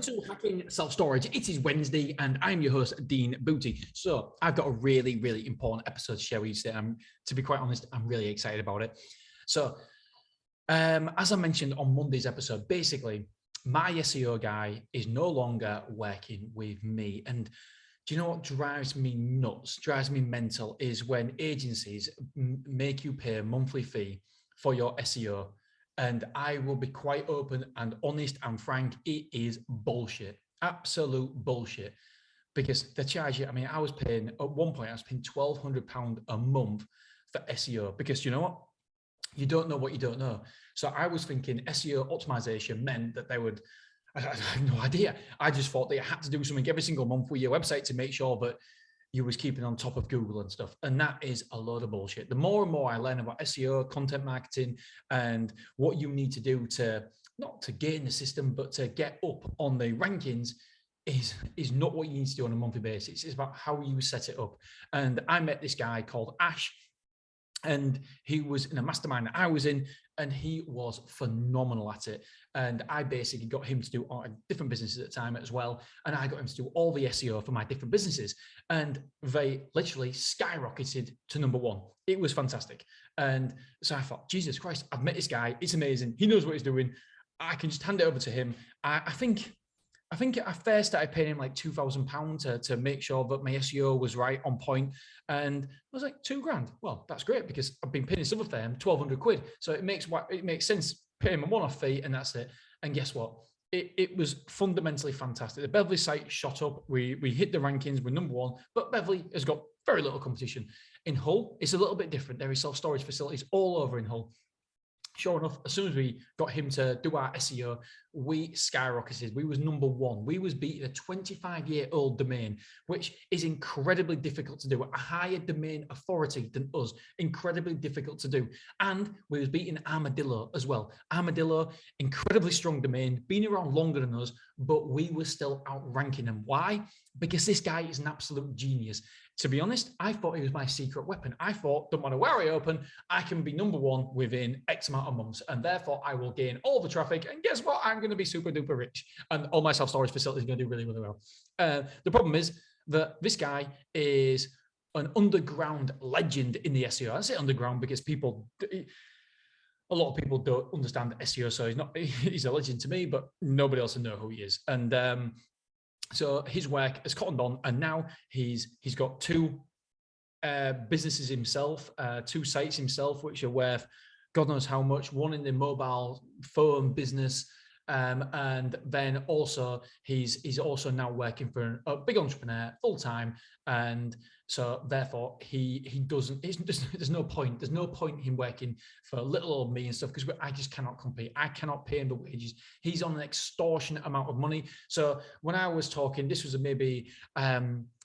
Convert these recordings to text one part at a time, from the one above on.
To Hacking Self Storage. It is Wednesday, and I'm your host, Dean Booty. So I've got a really, really important episode to share with you today. To be quite honest, I'm really excited about it. So, as I mentioned on Monday's episode, basically, my SEO guy is no longer working with me. And do you know what drives me nuts, drives me mental, is when agencies make you pay a monthly fee for your SEO. And I will be quite open and honest and frank, it is bullshit, absolute bullshit. Because they charge you, I mean, I was paying, at one point, I was paying £1,200 a month for SEO, because you know what? You don't know what you don't know. So I was thinking SEO optimization meant that they would, I have no idea. I just thought they had to do something every single month with your website to make sure that you was keeping on top of Google and stuff. And that is a load of bullshit. The more and more I learn about SEO, content marketing, and what you need to do to, not to gain the system, but to get up on the rankings, is not what you need to do on a monthly basis. It's about how you set it up. And I met this guy called Ash, and he was in a mastermind that I was in, and he was phenomenal at it. And I basically got him to do different businesses at the time as well. And I got him to do all the SEO for my different businesses. And they literally skyrocketed to #1. It was fantastic. And so I thought, Jesus Christ, I've met this guy. It's amazing. He knows what he's doing. I can just hand it over to him. I think I first started paying him like £2,000 to make sure that my SEO was right, on point. And I was like, £2,000. Well, that's great, because I've been paying this other firm £1,200. So it makes sense paying a one-off fee, and that's it. And guess what? It was fundamentally fantastic. The Beverly site shot up. We hit the rankings. We're #1, but Beverly has got very little competition. In Hull, it's a little bit different. There is self-storage facilities all over in Hull. Sure enough, as soon as we got him to do our SEO, we skyrocketed. We was #1. We was beating a 25-year-old domain, which is incredibly difficult to do. A higher domain authority than us, incredibly difficult to do. And we was beating Armadillo as well. Armadillo, incredibly strong domain, been around longer than us, but we were still outranking them. Why? Because this guy is an absolute genius. To be honest, I thought he was my secret weapon. I thought, don't matter where I open, I can be #1 within X amount of months, and therefore I will gain all the traffic. And guess what? I'm going to be super duper rich, and all my self-storage facilities are going to do really, really well. The problem is that this guy is an underground legend in the SEO. I say underground because a lot of people don't understand SEO, so he's a legend to me, but nobody else will know who he is. And so his work has cottoned on, and now he's got two businesses himself, 2 sites himself, which are worth God knows how much. One in the mobile phone business, and then also he's also now working for a big entrepreneur full time, and so therefore there's no point him working for little old me and stuff, because I just cannot compete. I cannot pay him the wages. He's on an extortionate amount of money. So when I was talking, this was maybe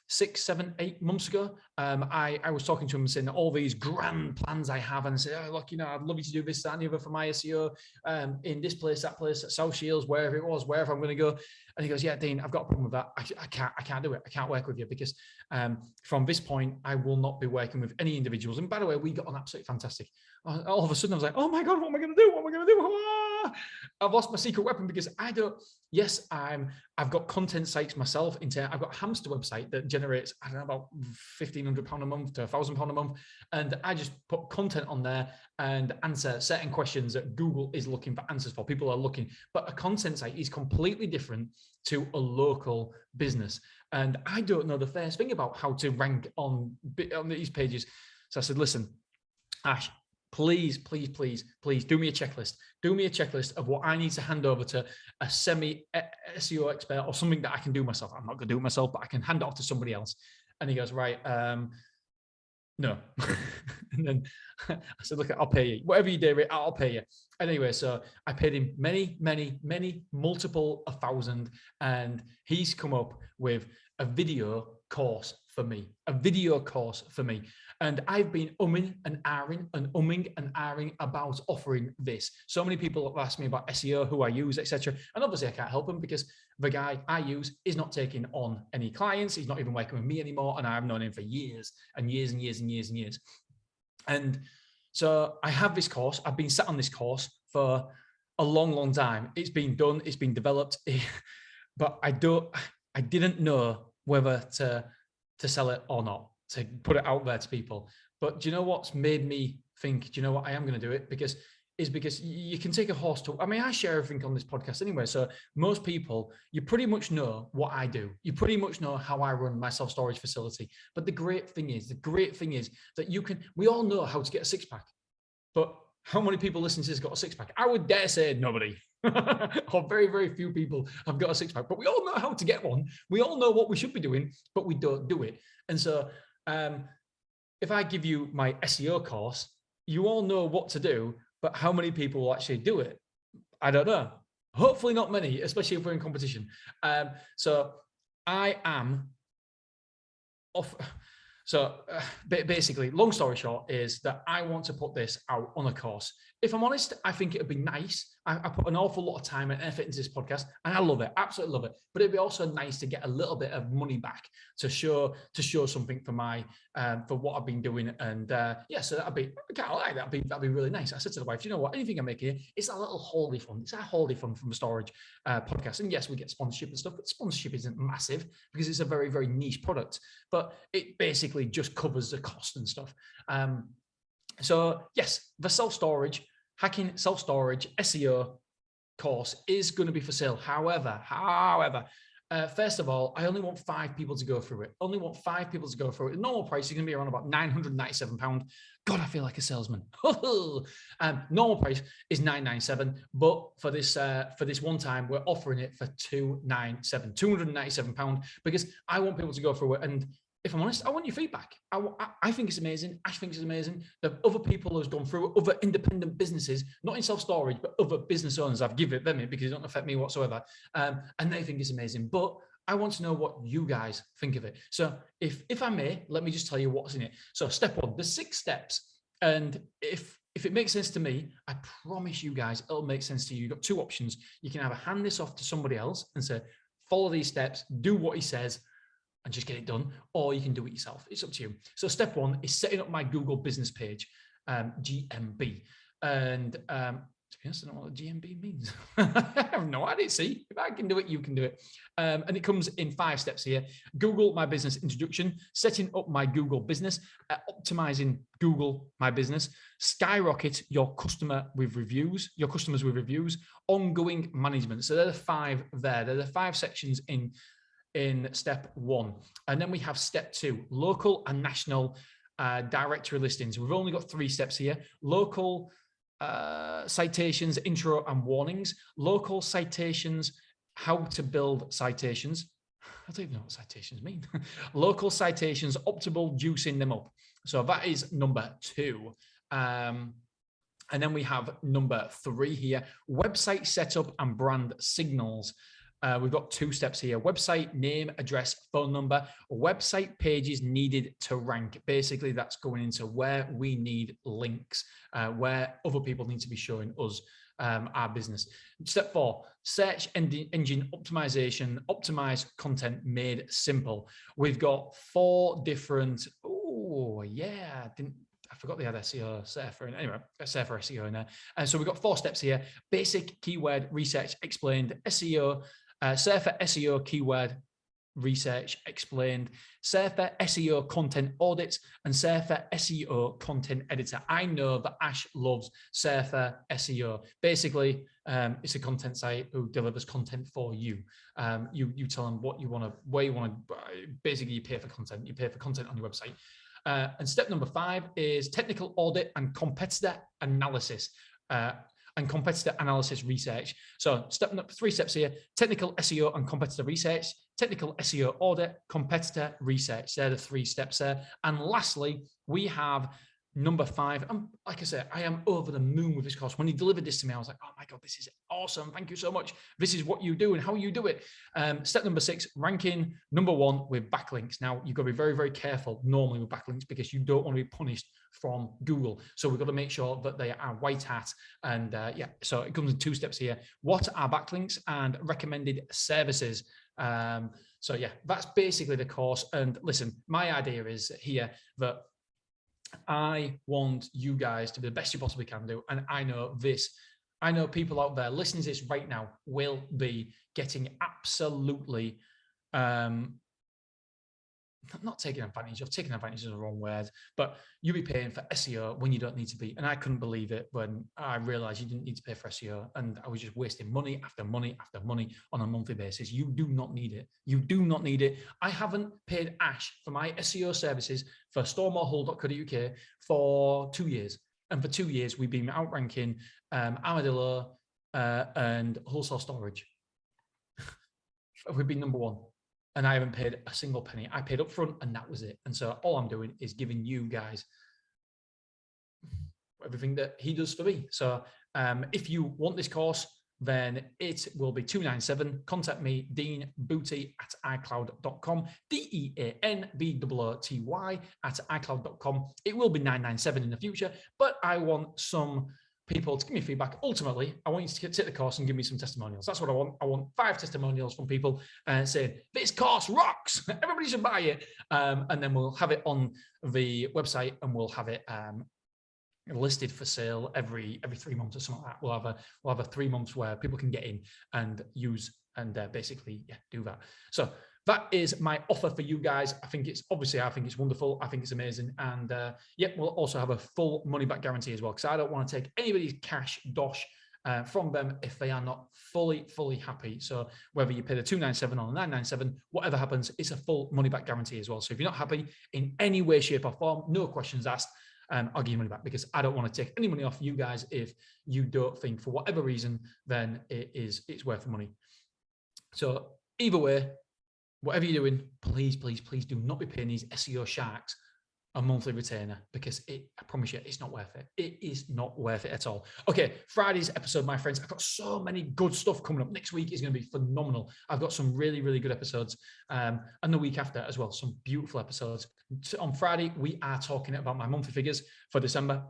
6, 7, 8 months ago, I was talking to him and saying all these grand plans I have, and I said, oh, look, I'd love you to do this, that, and the other for my SEO in this place, that place, at South Shields, wherever I'm going to go. And he goes, yeah, Dean, I've got a problem with that. I can't do it. I can't work with you, because from this point, I will not be working with any individuals. And by the way, we got on absolutely fantastic. All of a sudden, I was like, oh my God, what am I going to do? What am I going to do? Ah! I've lost my secret weapon, because I've got content sites myself. I've got a hamster website that generates, I don't know, about £1,500 a month to £1,000 a month. And I just put content on there and answer certain questions that Google is looking for answers for. People are looking, but a content site is completely different to a local business. And I don't know the first thing about how to rank on these pages. So I said, listen, Ash, please do me a checklist. Do me a checklist of what I need to hand over to a semi-SEO expert, or something that I can do myself. I'm not going to do it myself, but I can hand it off to somebody else. And he goes, right, no. And then I said, look, I'll pay you. Whatever you do, I'll pay you. Anyway, so I paid him many, multiple 1,000. And he's come up with a video course for me. And I've been umming and ahhing about offering this. So many people have asked me about SEO, who I use, etc. And obviously I can't help them, because the guy I use is not taking on any clients. He's not even working with me anymore. And I've known him for years and years and years and years and years. And so I have this course. I've been sat on this course for a long time. It's been done. It's been developed. but I didn't know whether to sell it or not, to put it out there to people. But do you know what's made me think, do you know what, I am going to do it? Because you can take a horse to, I mean, I share everything on this podcast anyway. So most people, you pretty much know what I do. You pretty much know how I run my self-storage facility. But the great thing is that we all know how to get a six pack, but how many people listening to this got a six pack? I would dare say nobody. Or very, very few people have got a six pack, but we all know how to get one. We all know what we should be doing, but we don't do it. And so if I give you my SEO course, you all know what to do, but how many people will actually do it? I don't know. Hopefully not many, especially if we're in competition. So I am off. So basically, long story short is that I want to put this out on a course. If I'm honest, I think it would be nice. I put an awful lot of time and effort into this podcast, and I love it, absolutely love it. But it'd be also nice to get a little bit of money back to show something for my for what I've been doing. And yeah, so that'd be, I kind of like that. That'd be really nice. I said to the wife, you know what? Anything I make here, it's a little holiday fund. It's a holiday fund from a storage podcast. And yes, we get sponsorship and stuff, but sponsorship isn't massive because it's a very, very niche product. But it basically just covers the cost and stuff. So yes, the self-storage, Hacking Self Storage SEO course is going to be for sale. However, first of all, I only want 5 people to go through it. Only want 5 people to go through it. The normal price is going to be around about £997. God, I feel like a salesman. Normal price is £997, but for this one time, we're offering it for £297, because I want people to go through it. And if I'm honest, I want your feedback. I think it's amazing. Ash thinks it's amazing. The other people who've gone through it, other independent businesses, not in self-storage, but other business owners, I've given them it because it don't affect me whatsoever. And they think it's amazing. But I want to know what you guys think of it. So if I may, let me just tell you what's in it. So step 1, there's 6 steps. And if it makes sense to me, I promise you guys, it'll make sense to you. You've got 2 options. You can either hand this off to somebody else and say, follow these steps, do what he says, and just get it done, or you can do it yourself. It's up to you. So step 1 is setting up my Google business page, GMB. And to be honest, I don't know what GMB means. I have no idea. See, if I can do it, you can do it. And it comes in 5 steps here. Google My Business introduction, setting up my Google business, optimizing Google My Business, skyrocket your customers with reviews, ongoing management. So they're the 5 there. They're the 5 sections in step 1. And then we have step 2, local and national directory listings. We've only got 3 steps here. Local citations, intro and warnings. Local citations, how to build citations. I don't even know what citations mean. Local citations, optimal juicing them up. So that is number 2. And then we have number 3 here, website setup and brand signals. We've got 2 steps here. Website name, address, phone number, website pages needed to rank. Basically, that's going into where we need links, where other people need to be showing us our business. Step 4, search engine optimization, optimize content made simple. We've got 4 different, I forgot they had SEO, Surfer, and anyway, Surfer SEO in there. And so we've got 4 steps here. Basic keyword research explained, SEO, Surfer SEO keyword research explained, Surfer SEO content audits, and Surfer SEO content editor. I know that Ash loves Surfer SEO. Basically, it's a content site who delivers content for you. You tell them what you want to, where you want to. Basically, you pay for content. You pay for content on your website. And step number 5 is technical audit and competitor analysis. And competitor analysis research. So 3 steps here, technical SEO and competitor research, technical SEO audit, competitor research. They're the 3 steps there. And lastly, we have number 5. Like I said, I am over the moon with this course. When he delivered this to me, I was like, oh my God, this is awesome. Thank you so much. This is what you do and how you do it. Step number 6, ranking number 1 with backlinks. Now, you've got to be very, very careful normally with backlinks because you don't want to be punished from Google. So we've got to make sure that they are white hat. And so it comes in 2 steps here. What are backlinks and recommended services? So yeah, that's basically the course. And listen, my idea is here that I want you guys to be the best you possibly can do. And I know people out there listening to this right now will be getting absolutely not taking advantage of, taking advantage is the wrong word, but you'll be paying for SEO when you don't need to be. And I couldn't believe it when I realized you didn't need to pay for SEO, and I was just wasting money after money after money on a monthly basis. You do not need it. You do not need it. I haven't paid Ash for my SEO services for storemorhull.co.uk for 2 years. And for 2 years, we've been outranking Armadillo and Hull Self Storage. We've been number one. And I haven't paid a single penny. I paid up front and that was it. And so all I'm doing is giving you guys everything that he does for me. So if you want this course, then it will be $297. Contact me, deanbooty@icloud.com, DEANBOOTY @icloud.com. It will be $997 in the future, but I want some people to give me feedback. Ultimately, I want you to take the course and give me some testimonials. That's what I want. I want 5 testimonials from people saying, this course rocks. Everybody should buy it. And then we'll have it on the website and we'll have it listed for sale every 3 months or something like that. We'll have a 3 months where people can get in and use and basically do that. So that is my offer for you guys. I think it's wonderful. I think it's amazing. And we'll also have a full money back guarantee as well, because I don't want to take anybody's cash dosh from them if they are not fully happy. So whether you pay the $297 or the $997, whatever happens, it's a full money back guarantee as well. So if you're not happy in any way, shape or form, no questions asked, I'll give you money back, because I don't want to take any money off you guys if you don't think for whatever reason, then it's worth the money. So either way, whatever you're doing, please do not be paying these SEO sharks a monthly retainer, because I promise you, it's not worth it. It is not worth it at all. Okay, Friday's episode, my friends, I've got so many good stuff coming up. Next week is going to be phenomenal. I've got some really good episodes, and the week after as well, some beautiful episodes. On Friday, we are talking about my monthly figures for December.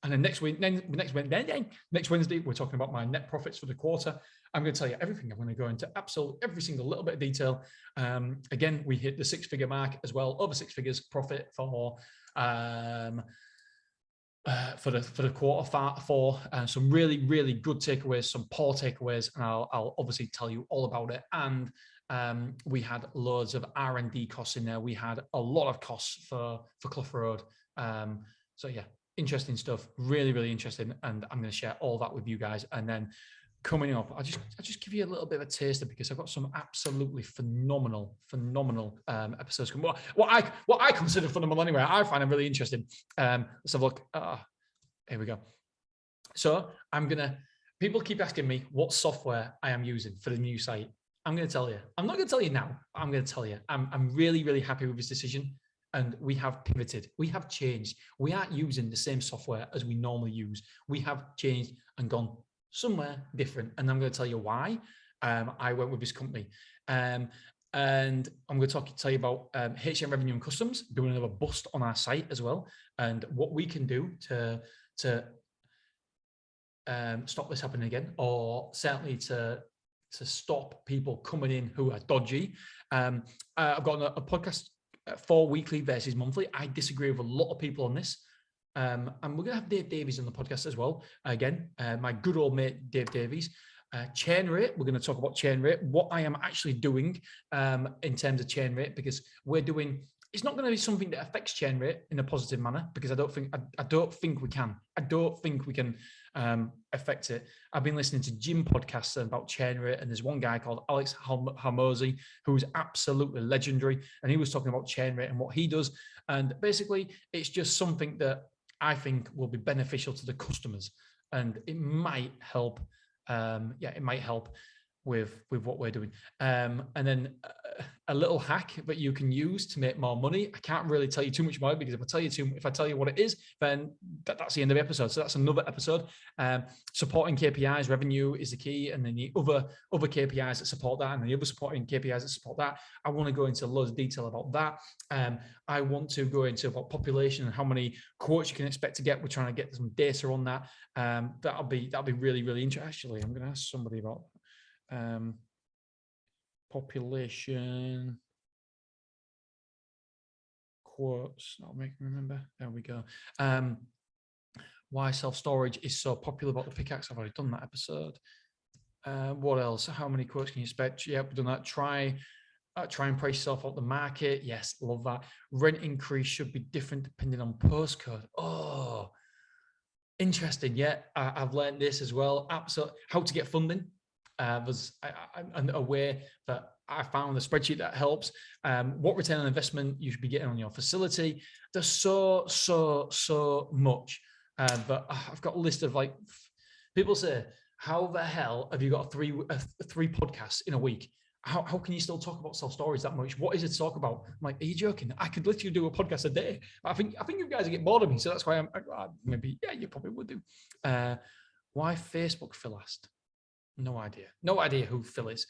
And then next Wednesday, we're talking about my net profits for the quarter. I'm going to tell you everything. I'm going to go into absolutely every single little bit of detail. Again, we hit the 6-figure mark as well, over 6 figures profit for the quarter 4. Some really good takeaways, some poor takeaways, and I'll obviously tell you all about it. And we had loads of R&D costs in there. We had a lot of costs for Clough Road. So yeah, interesting stuff, really interesting, and I'm going to share all that with you guys. And then coming up, I'll just give you a little bit of a taster, because I've got some absolutely phenomenal episodes coming. What I consider phenomenal anyway. I find them really interesting. Let's have a look. Here we go. So people keep asking me what software I am using for the new site. I'm going to tell you. I'm not going to tell you now. I'm going to tell you. I'm really happy with this decision. And we have pivoted. We have changed. We aren't using the same software as we normally use. We have changed and gone somewhere different. And I'm going to tell you why I went with this company. And I'm going to tell you about HM Revenue and Customs, doing another bust on our site as well, and what we can do to stop this happening again, or certainly to stop people coming in who are dodgy. I've got a podcast for weekly versus monthly. I disagree with a lot of people on this. And we're going to have Dave Davies on the podcast as well. Again, my good old mate, Dave Davies. Churn rate, we're going to talk about churn rate, what I am actually doing in terms of churn rate, because it's not going to be something that affects churn rate in a positive manner, because I don't think we can affect it. I've been listening to gym podcasts about churn rate, and there's one guy called Alex Hormozi who's absolutely legendary, and he was talking about churn rate and what he does. And basically, it's just something that I think will be beneficial to the customers, and it might help. It might help with what we're doing. And then a little hack that you can use to make more money. I can't really tell you too much more, because if I tell you what it is, then that's the end of the episode. So that's another episode. Supporting KPIs, revenue is the key, and then the other KPIs that support that, and the other supporting KPIs that support that. I want to go into loads of detail about that. I want to go into about population and how many quotes you can expect to get. We're trying to get some data on that. That'll be really interesting. Actually, I'm going to ask somebody about population quotes. That'll make me remember. There we go. Why self-storage is so popular about the pickaxe. I've already done that episode. What else? How many quotes can you expect? Yep, we've done that. Try and price yourself out the market. Yes, love that. Rent increase should be different depending on postcode. Oh, interesting. Yeah, I've learned this as well. Absolutely. How to get funding. I'm aware that I found a spreadsheet that helps. What return on investment you should be getting on your facility. There's so much. But I've got a list of like, people say, how the hell have you got three podcasts in a week? How can you still talk about self-storage that much? What is it to talk about? I'm like, are you joking? I could literally do a podcast a day. I think you guys get bored of me, so that's why maybe, yeah, you probably would do. Why Facebook Phil asked? No idea who Phil is.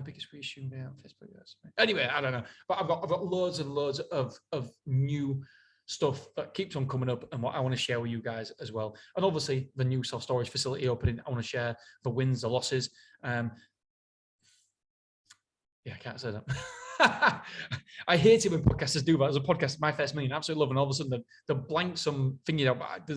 Because we assume they are Facebook. Yes. Anyway, I don't know, but I've got loads and loads of new stuff that keeps on coming up and what I want to share with you guys as well. And obviously the new self-storage facility opening, I want to share the wins, the losses. Yeah, I can't say that. I hate it when podcasters do that. As a podcast, my first million, absolutely love, and all of a sudden the blank some thinking about.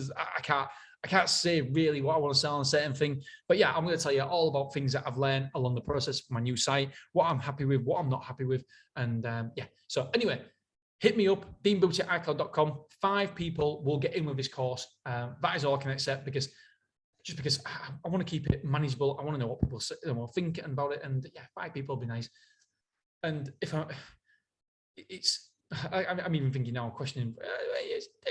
I can't say really what I want to sell on a certain thing. But yeah, I'm going to tell you all about things that I've learned along the process of my new site, what I'm happy with, what I'm not happy with, and yeah. So anyway, hit me up, deanbooty@icloud.com. 5 people will get in with this course. That is all I can accept because I want to keep it manageable. I want to know what people think about it, and yeah, 5 people will be nice. And if I'm even thinking now, questioning,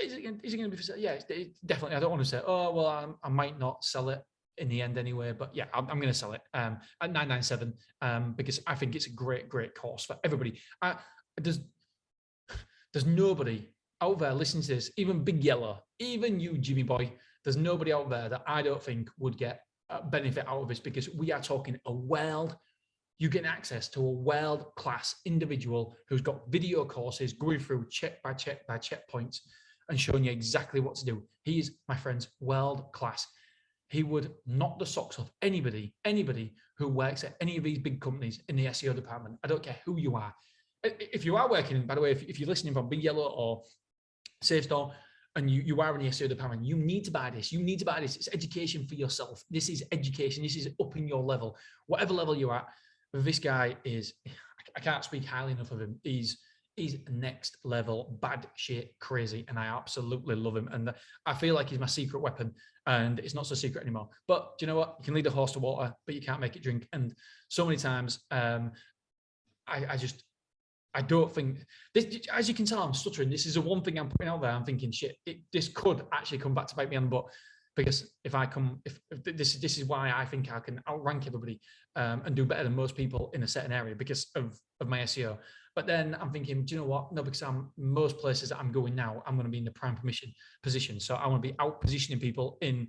is it going to be for sale? Yeah, definitely. I don't want to say, oh, well, I might not sell it in the end anyway, but yeah, I'm going to sell it at $997 because I think it's a great course for everybody. There's nobody out there listening to this, even Big Yellow, even you, Jimmy Boy, there's nobody out there that I don't think would get a benefit out of this, because we are talking you get access to a world-class individual who's got video courses going through check by checkpoints and showing you exactly what to do. He is, my friends, world-class. He would knock the socks off anybody who works at any of these big companies in the SEO department. I don't care who you are. If you are working, by the way, if you're listening from Big Yellow or SafeStore, and you are in the SEO department, you need to buy this. You need to buy this. It's education for yourself. This is education. This is upping your level. Whatever level you're at, this guy is, I can't speak highly enough of him. He's next level, bad shit, crazy, and I absolutely love him. And I feel like he's my secret weapon, and it's not so secret anymore. But do you know what? You can lead a horse to water, but you can't make it drink. And so many times, I don't think this, as you can tell, I'm stuttering. This is the one thing I'm putting out there. I'm thinking, shit, this could actually come back to bite me on the butt, because if this is why I think I can outrank everybody and do better than most people in a certain area because of my SEO. But then I'm thinking, do you know what? No, because most places that I'm going now, I'm going to be in the prime position. So I want to be out positioning people in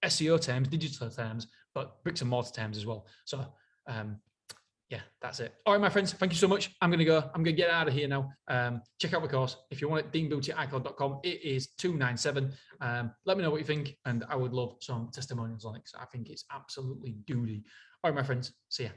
SEO terms, digital terms, but bricks and mortar terms as well. So yeah, that's it. All right, my friends, thank you so much. I'm going to go. I'm going to get out of here now. Check out the course. If you want it, deanbooty@icloud.com. It is $297. Let me know what you think, and I would love some testimonials on it, because I think it's absolutely duty. All right, my friends, see ya.